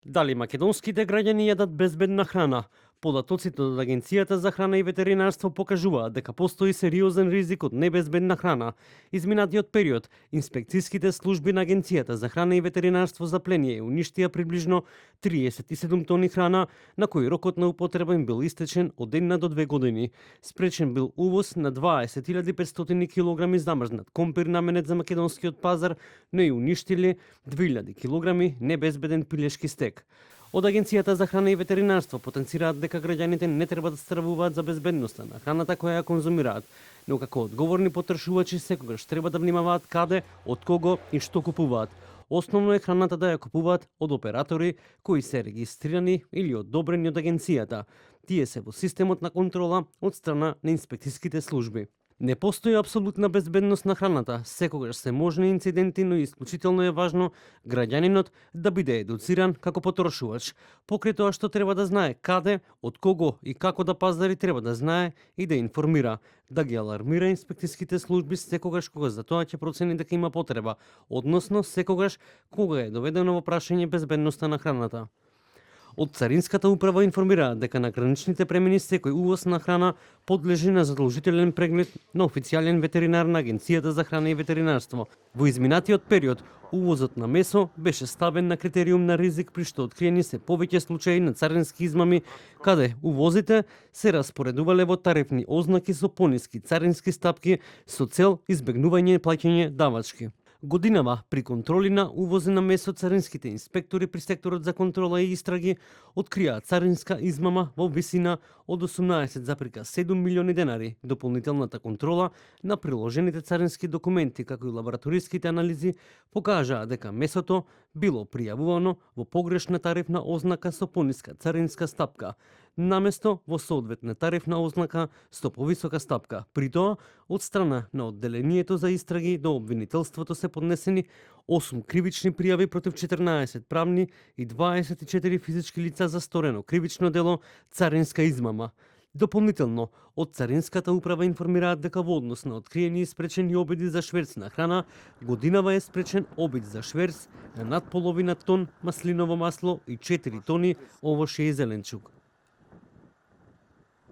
Дали македонските граѓани јадат безбедна храна? Податоците од Агенцијата за храна и ветеринарство покажуваат дека постои сериозен ризик од небезбедна храна. Изминатиот период, инспекцијските служби на Агенцијата за храна и ветеринарство за пление уништија приближно 37 тони храна, на кои рокот на употреба им бил истечен од 1 до 2 години. Спречен бил увоз на 20.500 килограми замрзнат компир наменет за македонскиот пазар, но и уништиле 2000 килограми небезбеден пилешки стек. Од Агенцијата за храна и ветеринарство потенцираат дека граѓаните не треба да стравуваат за безбедноста на храната која ја конзумираат, но како одговорни потрошувачи секогаш треба да внимаваат каде, од кого и што купуваат. Основно е храната да ја купуваат од оператори кои се регистрирани или одобрени од агенцијата. Тие се во системот на контрола од страна на инспекцијските служби. Не постои апсолутна безбедност на храната, секогаш се можни инциденти, но исклучително е важно граѓанинот да биде едуциран како потрошувач. Покрај тоа што треба да знае каде, од кого и како да пазари, треба да знае и да информира, да ги алармира инспекцијските служби секогаш кога за тоа ќе процени дека има потреба, односно секогаш кога е доведено во прашање безбедноста на храната. Од Царинската управа информираат дека на граничните премини секој увоз на храна подлежи на задолжителен преглед на официјален ветеринар на Агенцијата за храна и ветеринарство. Во изминатиот период, увозот на месо беше ставен на критериум на ризик, при што откриени се повеќе случаи на царински измами, каде увозите се распоредувале во тарифни ознаки со пониски царински стапки со цел избегнување плаќање давачки. Годинава при контроли на увози на месо царинските инспектори при секторот за контрола и истраги откријаат царинска измама во висина од 18,7 милиони денари. Дополнителната контрола на приложените царински документи како и лабораториските анализи покажаа дека месото било пријавувано во погрешна тарифна ознака со пониска царинска стапка, наместо во соодветна тарифна ознака со повисока стапка. При тоа, од страна на одделението за истраги до обвинителството се поднесени 8 кривични пријави против 14 правни и 24 физички лица за сторено кривично дело царинска измама. Дополнително, од Царинската управа информираат дека во однос на откриени и спречени обиди за шверц на храна, годинава е спречен обид за шверц на над половина тон маслиново масло и 4 тони овошје и зеленчук.